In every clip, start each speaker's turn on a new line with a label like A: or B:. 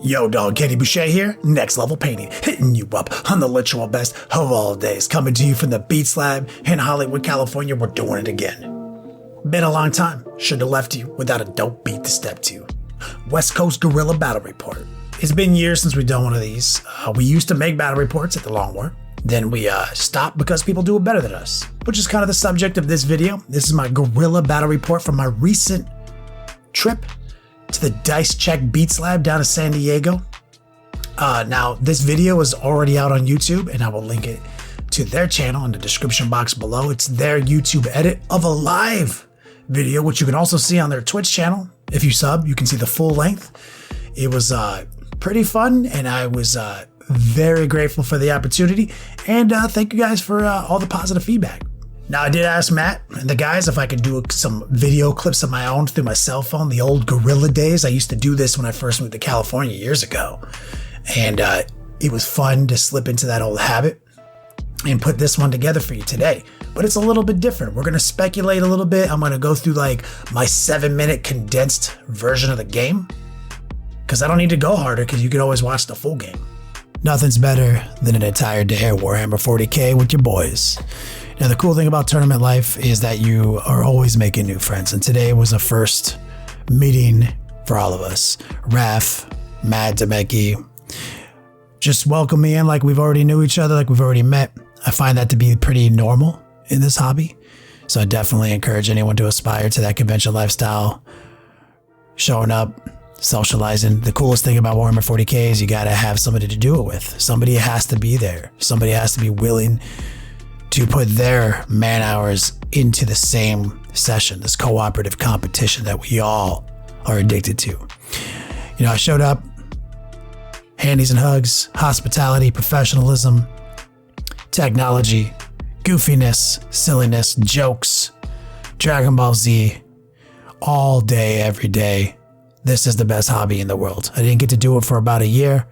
A: Yo, dog, Kenny Boucher here, Next Level Painting, hitting you up on the literal best of all days. Coming to you from the Beats Lab in Hollywood, California. We're doing it again. Been a long time. Shouldn't have left you without a dope beat to step to. West Coast Guerrilla Battle Report. It's been years since we've done one of these. We used to make battle reports at the Long War. Then we stopped because people do it better than us, which is kind of the subject of this video. This is my Guerrilla Battle Report from my recent trip to the Dice Check Beats Lab down in San Diego. Now, this video is already out on YouTube, and I will link it to their channel in the description box below. It's their YouTube edit of a live video, which you can also see on their Twitch channel. If you sub, you can see the full length. It was pretty fun, and I was very grateful for the opportunity. And thank you guys for all the positive feedback. Now, I did ask Matt and the guys if I could do some video clips of my own through my cell phone, the old Guerrilla days. I used to do this when I first moved to California years ago. And it was fun to slip into that old habit and put this one together for you today. But it's a little bit different. We're going to speculate a little bit. I'm going to go through like my 7-minute condensed version of the game, because I don't need to go harder because you can always watch the full game. Nothing's better than an entire day of Warhammer 40K with your boys. Now, the cool thing about tournament life is that you are always making new friends, and today was a first meeting for all of us. Raph, Matt, Demeki, just welcome me in like we've already knew each other, like we've already met. I find that to be pretty normal in this hobby, so I definitely encourage anyone to aspire to that convention lifestyle, showing up, socializing. The coolest thing about Warhammer 40K is you got to have somebody to do it with. Somebody has to be there. Somebody has to be willing to put their man hours into the same session, this cooperative competition that we all are addicted to. You know, I showed up, handies and hugs, hospitality, professionalism, technology, goofiness, silliness, jokes, Dragon Ball Z, all day, every day. This is the best hobby in the world. I didn't get to do it for about a year,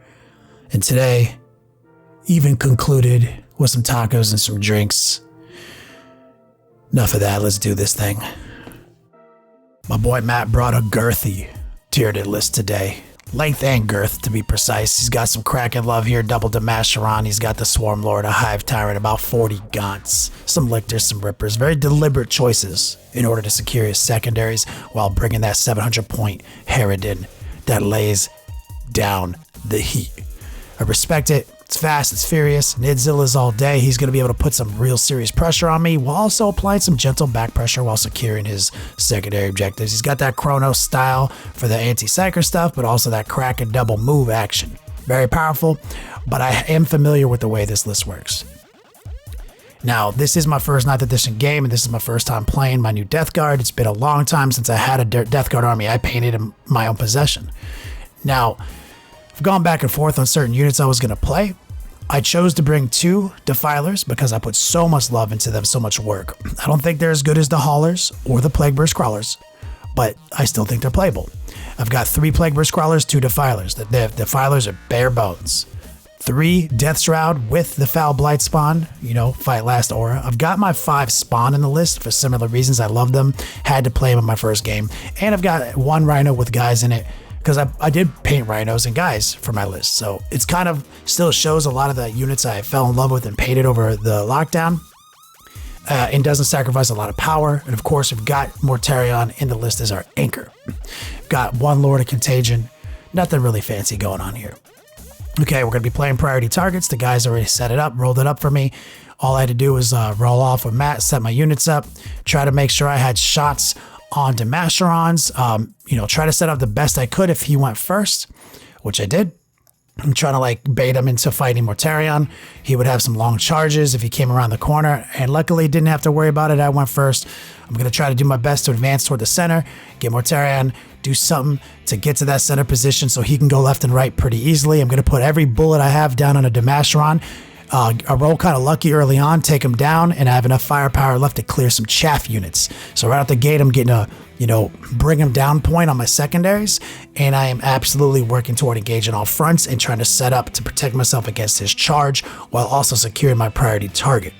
A: and today even concluded with some tacos and some drinks. Enough of that, let's do this thing. My boy Matt brought a girthy tiered list today. Length and girth, to be precise. He's got some Kraken love here, double Demasheron. He's got the Swarm Lord, a Hive Tyrant, about 40 Gaunts, some Lictors, some Rippers. Very deliberate choices in order to secure his secondaries while bringing that 700-point Harridan that lays down the heat. I respect it. It's fast, it's furious. Nidzilla's all day. He's going to be able to put some real serious pressure on me while also applying some gentle back pressure while securing his secondary objectives. He's got that Chronos style for the anti-psyker stuff, but also that Kraken double move action. Very powerful, but I am familiar with the way this list works. Now, this is my first 9th edition game, and this is my first time playing my new Death Guard. It's been a long time since I had a Death Guard army I painted in my own possession. Now, I've gone back and forth on certain units I was going to play. I chose to bring 2 Defilers because I put so much love into them, so much work. I don't think they're as good as the Haulers or the Plagueburst Crawlers, but I still think they're playable. I've got 3 Plagueburst Crawlers, 2 Defilers. The Defilers are bare bones. 3 Death Shroud with the Foul Blight spawn, you know, Fight Last Aura. I've got my 5 spawn in the list for similar reasons. I love them. Had to play them in my first game. And I've got 1 Rhino with guys in it, because I did paint rhinos and guys for my list. So it's kind of still shows a lot of the units I fell in love with and painted over the lockdown. And doesn't sacrifice a lot of power. And of course, we've got Mortarion in the list as our anchor. We've got 1 Lord of Contagion. Nothing really fancy going on here. Okay, we're going to be playing priority targets. The guys already set it up, rolled it up for me. All I had to do was roll off with Matt, set my units up, try to make sure I had shots on Demasherons, try to set up the best I could if he went first, which I did. I'm trying to like bait him into fighting Mortarion. He would have some long charges if he came around the corner, and luckily didn't have to worry about it. I went first. I'm going to try to do my best to advance toward the center, get Mortarion, do something to get to that center position so he can go left and right pretty easily. I'm going to put every bullet I have down on a Demasheron. I roll kind of lucky early on, take him down, and I have enough firepower left to clear some chaff units. So right out the gate, I'm getting a, bring him down point on my secondaries, and I am absolutely working toward engaging all fronts and trying to set up to protect myself against his charge while also securing my priority target.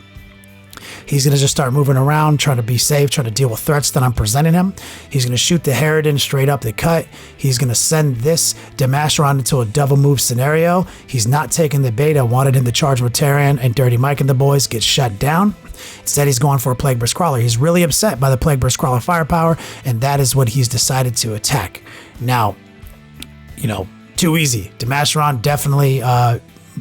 A: He's going to just start moving around, trying to be safe, trying to deal with threats that I'm presenting him. He's going to shoot the Harridan straight up the cut. He's going to send this Demasteron into a double move scenario. He's not taking the bait. I wanted him to charge Mortarion, and Dirty Mike and the boys get shut down. Instead, he's going for a Plague Burst Crawler. He's really upset by the Plague Burst Crawler firepower, and that is what he's decided to attack. Now, too easy. Demasteron definitely,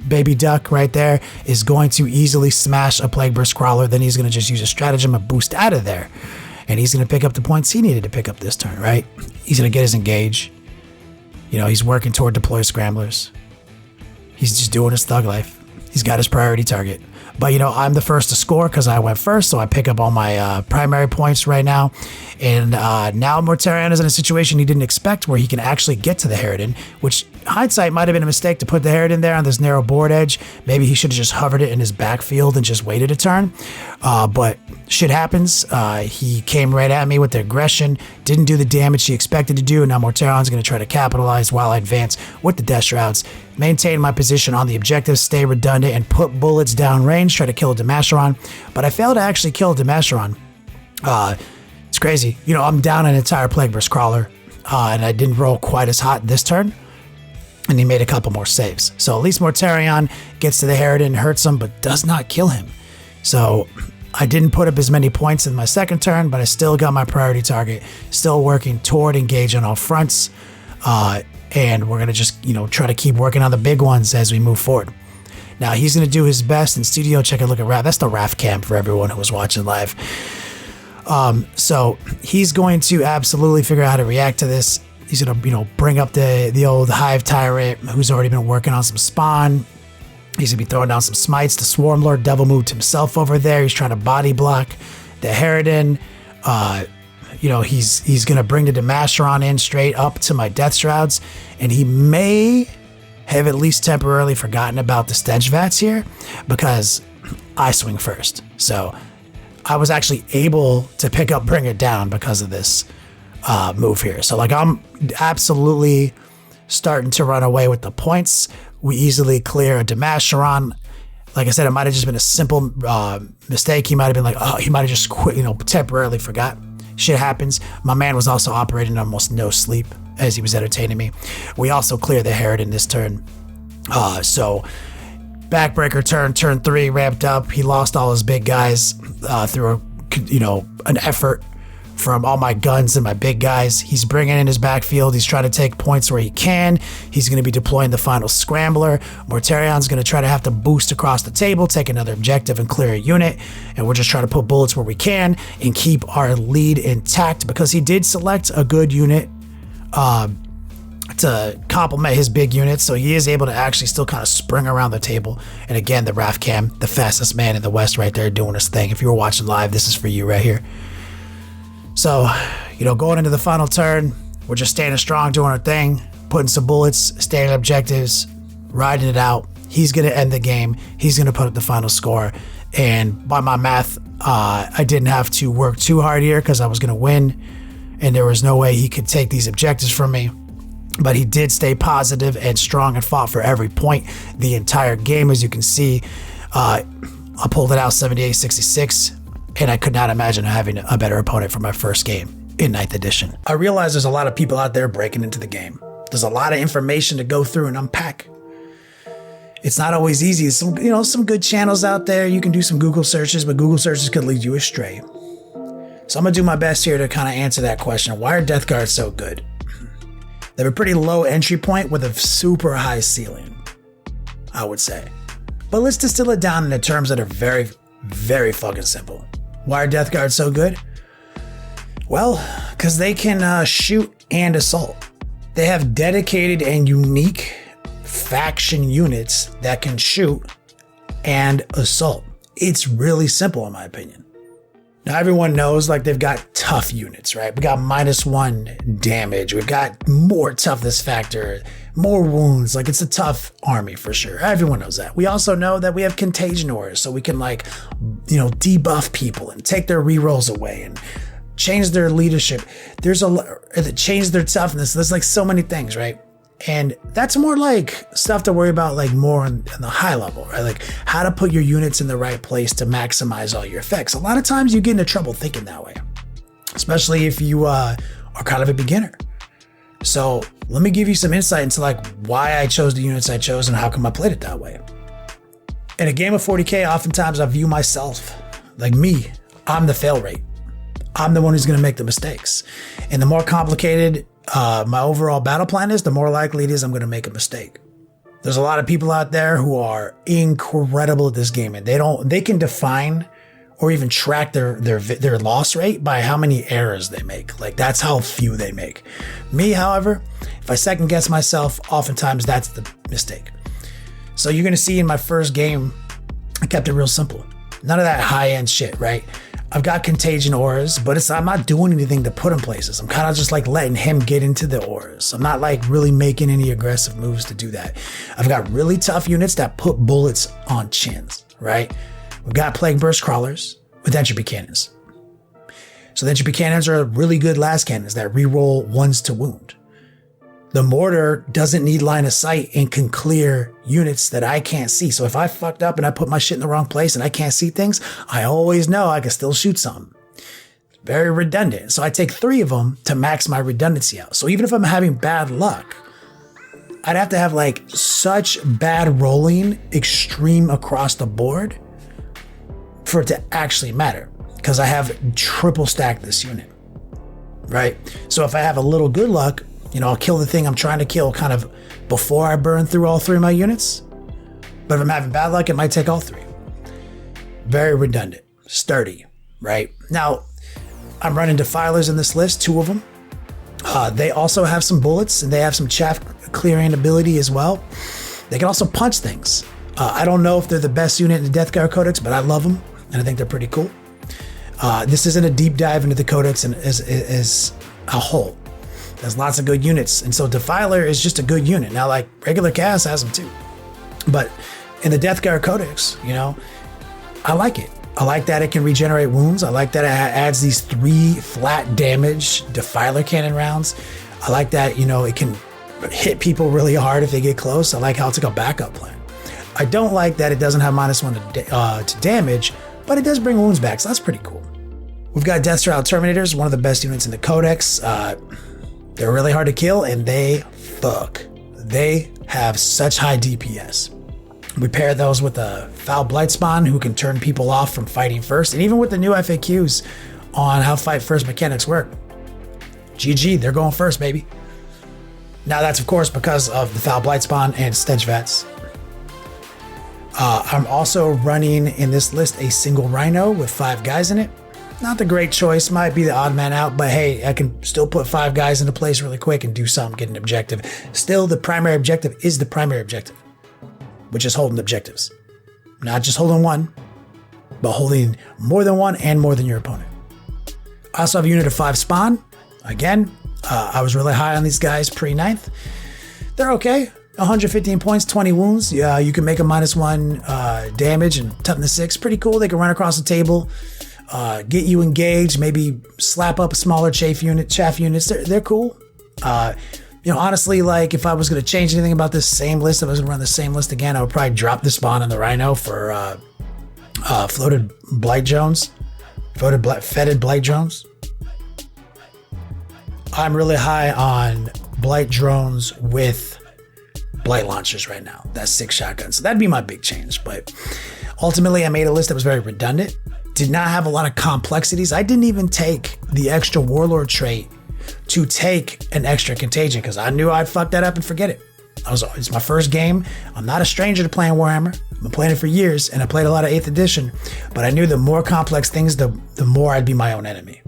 A: Baby Duck right there, is going to easily smash a Plague Burst Crawler. Then he's going to just use a stratagem and boost out of there. And he's going to pick up the points he needed to pick up this turn, right? He's going to get his engage. He's working toward deploy scramblers. He's just doing his thug life. He's got his priority target. But, I'm the first to score because I went first, so I pick up all my primary points right now. And now Mortarion is in a situation he didn't expect where he can actually get to the Harridan, which hindsight might have been a mistake to put the Harridan there on this narrow board edge. Maybe he should have just hovered it in his backfield and just waited a turn. But shit happens. He came right at me with the aggression, didn't do the damage he expected to do, and now Mortarion's going to try to capitalize while I advance with the Death Shrouds, maintain my position on the objective, stay redundant, and put bullets down range, try to kill a Demasteron. But I failed to actually kill a Demasteron. It's crazy. I'm down an entire Plague Burst Crawler, and I didn't roll quite as hot this turn, and he made a couple more saves. So at least Mortarion gets to the Harridan, hurts him, but does not kill him. So I didn't put up as many points in my second turn, but I still got my priority target, still working toward engage on all fronts, and we're going to just, try to keep working on the big ones as we move forward. Now, he's going to do his best in studio. Check a look at Raph. That's the Raph cam for everyone who was watching live. So he's going to absolutely figure out how to react to this. He's going to, bring up the old Hive Tyrant who's already been working on some spawn. He's going to be throwing down some smites. The Swarm Lord double moved himself over there. He's trying to body block the Harridan. He's going to bring the Demasteron in straight up to my Death Shrouds, and he may have at least temporarily forgotten about the Stench Vats here because I swing first. So I was actually able to pick up Bring It Down because of this move here. So I'm absolutely starting to run away with the points. We easily clear a Demasteron. Like I said, it might have just been a simple mistake. He might have been like, he might have just quit, temporarily forgot. Shit happens. My man was also operating almost no sleep as he was entertaining me. We also cleared the Harridan this turn. So backbreaker turn 3 ramped up. He lost all his big guys through an effort from all my guns and my big guys. He's bringing in his backfield. He's trying to take points where he can. He's going to be deploying the final scrambler. Mortarion's going to try to have to boost across the table, take another objective, and clear a unit. And we're just trying to put bullets where we can and keep our lead intact because he did select a good unit to complement his big units, so he is able to actually still kind of spring around the table. And again, the Raph Cam, the fastest man in the West right there doing his thing. If you were watching live, this is for you right here. So, going into the final turn, we're just standing strong, doing our thing, putting some bullets, staying objectives, riding it out. He's going to end the game. He's going to put up the final score. And by my math, I didn't have to work too hard here because I was going to win. And there was no way he could take these objectives from me. But he did stay positive and strong and fought for every point the entire game. As you can see, I pulled it out 78-66. And I could not imagine having a better opponent for my first game in 9th edition. I realize there's a lot of people out there breaking into the game. There's a lot of information to go through and unpack. It's not always easy. Some good channels out there. You can do some Google searches, but Google searches could lead you astray. So I'm going to do my best here to kind of answer that question. Why are Death Guards so good? They have a pretty low entry point with a super high ceiling, I would say. But let's distill it down into terms that are very, very fucking simple. Why are Death Guards so good? Well, because they can shoot and assault. They have dedicated and unique faction units that can shoot and assault. It's really simple in my opinion. Now everyone knows they've got tough units, right? We got -1 damage. We've got more toughness factor, more wounds. It's a tough army for sure. Everyone knows that. We also know that we have contagion auras, so we can debuff people and take their rerolls away and change their leadership. Change their toughness. There's so many things, right? And that's more like stuff to worry about, like more on the high level, right? Like how to put your units in the right place to maximize all your effects. A lot of times you get into trouble thinking that way, especially if you are kind of a beginner. So let me give you some insight into like why I chose the units I chose and how come I played it that way. In a game of 40K, oftentimes I view myself like me. I'm the fail rate. I'm the one who's going to make the mistakes. And the more complicated my overall battle plan is, the more likely it is I'm going to make a mistake. There's a lot of people out there who are incredible at this game, and they can define or even track their loss rate by how many errors they make. Like that's how few they make. Me, however, if I second guess myself, oftentimes that's the mistake. So you're going to see in my first game, I kept it real simple. None of that high end shit, right? I've got contagion auras, but I'm not doing anything to put him places. I'm kind of just like letting him get into the auras. I'm not like really making any aggressive moves to do that. I've got really tough units that put bullets on chins, right? We've got Plague Burst Crawlers with Entropy Cannons. So the Entropy Cannons are really good last cannons that reroll ones to wound. The mortar doesn't need line of sight and can clear units that I can't see. So if I fucked up and I put my shit in the wrong place and I can't see things, I always know I can still shoot something. Very redundant. So I take 3 of them to max my redundancy out. So even if I'm having bad luck, I'd have to have like such bad rolling, extreme across the board for it to actually matter. Because I have triple stacked this unit, right? So if I have a little good luck, I'll kill the thing I'm trying to kill kind of before I burn through all 3 of my units. But if I'm having bad luck, it might take all 3. Very redundant, sturdy, right? Now, I'm running Defilers in this list, 2 of them. They also have some bullets and they have some chaff clearing ability as well. They can also punch things. I don't know if they're the best unit in the Death Guard Codex, but I love them and I think they're pretty cool. This isn't a deep dive into the Codex as a whole. There's lots of good units. And so Defiler is just a good unit. Now, like regular Chaos has them too. But in the Death Guard Codex, I like it. I like that it can regenerate wounds. I like that it adds these 3 flat damage Defiler cannon rounds. I like that, it can hit people really hard if they get close. I like how it's like a backup plan. I don't like that it doesn't have -1 to damage, but it does bring wounds back. So that's pretty cool. We've got Death Straddle Terminators, one of the best units in the Codex. They're really hard to kill and they fuck. They have such high DPS. We pair those with a Foul Blightspawn who can turn people off from fighting first. And even with the new FAQs on how fight first mechanics work, GG, they're going first, baby. Now that's of course because of the Foul Blightspawn and Stench Vats. I'm also running in this list a single Rhino with 5 guys in it. Not the great choice, might be the odd man out, but hey, I can still put 5 guys into place really quick and do something, get an objective. Still, the primary objective is the primary objective, which is holding objectives. Not just holding one, but holding more than one and more than your opponent. I also have a unit of 5 spawn. Again, I was really high on these guys pre-9th. They're okay. 115 points, 20 wounds. Yeah, you can make a -1 damage and toughness 6. Pretty cool. They can run across the table. Get you engaged, maybe slap up a smaller chaff units. They're cool. Honestly, like if I was going to change anything about this same list, if I was going to run the same list again, I would probably drop the spawn on the Rhino for floated Blight Drones. Fetid Blight Drones. I'm really high on Blight Drones with Blight Launchers right now. That's 6 shotguns. So that'd be my big change. But ultimately, I made a list that was very redundant. Did not have a lot of complexities. I didn't even take the extra Warlord trait to take an extra Contagion because I knew I'd fuck that up and forget it. It's my first game. I'm not a stranger to playing Warhammer. I've been playing it for years and I played a lot of 8th edition, but I knew the more complex things, the more I'd be my own enemy.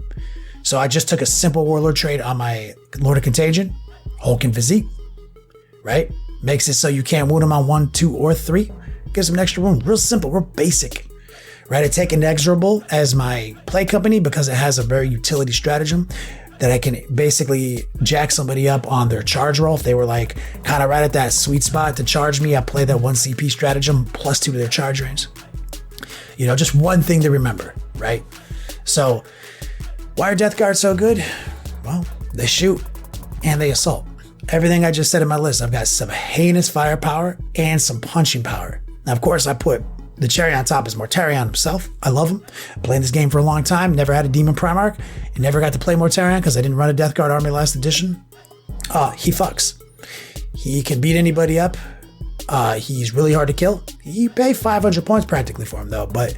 A: So I just took a simple Warlord trait on my Lord of Contagion, Hulk Physique, right? Makes it so you can't wound him on 1, 2, or 3. Gives him an extra wound. Real simple, real basic. Right, I take Inexorable as my play company because it has a very utility stratagem that I can basically jack somebody up on their charge roll. If they were like kind of right at that sweet spot to charge me, I play that 1 CP stratagem +2 to their charge range. Just one thing to remember, right? So why are Death Guard so good? Well, they shoot and they assault. Everything I just said in my list, I've got some heinous firepower and some punching power. Now, of course, I put the cherry on top is Mortarion himself. I love him. Playing this game for a long time. Never had a Demon Primarch. And never got to play Mortarion because I didn't run a Death Guard army last edition. He fucks. He can beat anybody up. He's really hard to kill. You pay 500 points practically for him, though. But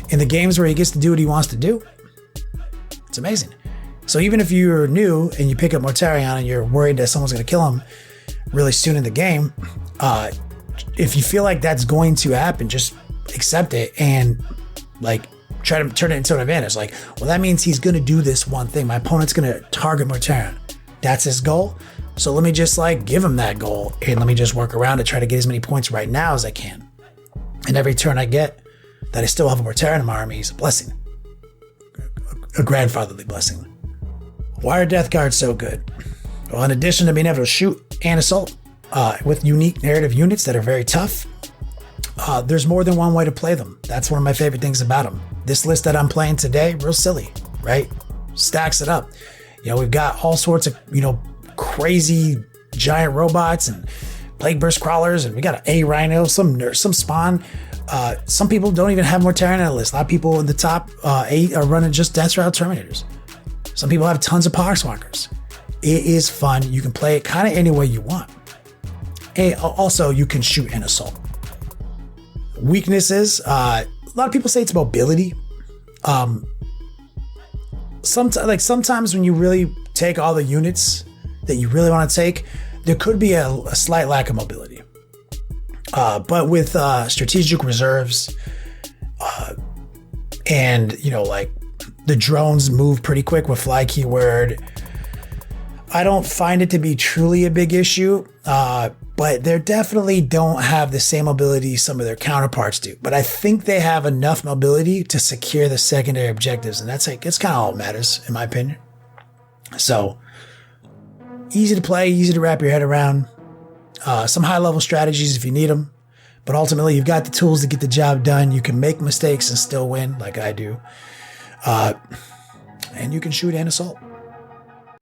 A: in the games where he gets to do what he wants to do, it's amazing. So even if you're new and you pick up Mortarion and you're worried that someone's going to kill him really soon in the game, if you feel like that's going to happen, just accept it and like try to turn it into an advantage. Like, well, that means he's going to do this one thing. My opponent's going to target Mortarion. That's his goal. So let me just like give him that goal and let me just work around to try to get as many points right now as I can. And every turn I get that I still have a Mortarion in my army is a blessing. A grandfatherly blessing. Why are Death Guards so good? Well, in addition to being able to shoot and assault with unique narrative units that are very tough, there's more than one way to play them. That's one of my favorite things about them. This list that I'm playing today, real silly, right? Stacks it up. We've got all sorts of, crazy giant robots and plague burst crawlers, and we got an A Rhino, some spawn. Some people don't even have Mortarion on the list. A lot of people in the top 8 are running just Death Route Terminators. Some people have tons of Poxwalkers. It is fun. You can play it kind of any way you want. And also, you can shoot and assault. Weaknesses, a lot of people say it's mobility. Sometimes when you really take all the units that you really want to take, there could be a slight lack of mobility. But with strategic reserves, and the drones move pretty quick with fly keyword, I don't find it to be truly a big issue. But they definitely don't have the same mobility some of their counterparts do. But I think they have enough mobility to secure the secondary objectives, and it's kind of all that matters, in my opinion. So easy to play, easy to wrap your head around. Some high-level strategies if you need them. But ultimately, you've got the tools to get the job done. You can make mistakes and still win, like I do. And you can shoot and assault.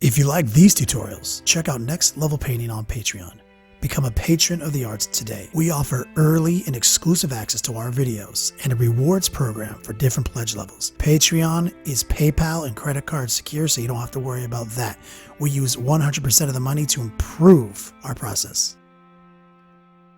A: If you like these tutorials, check out Next Level Painting on Patreon. Become a patron of the arts today. We offer early and exclusive access to our videos and a rewards program for different pledge levels. Patreon is PayPal and credit card secure, so you don't have to worry about that. We use 100% of the money to improve our process.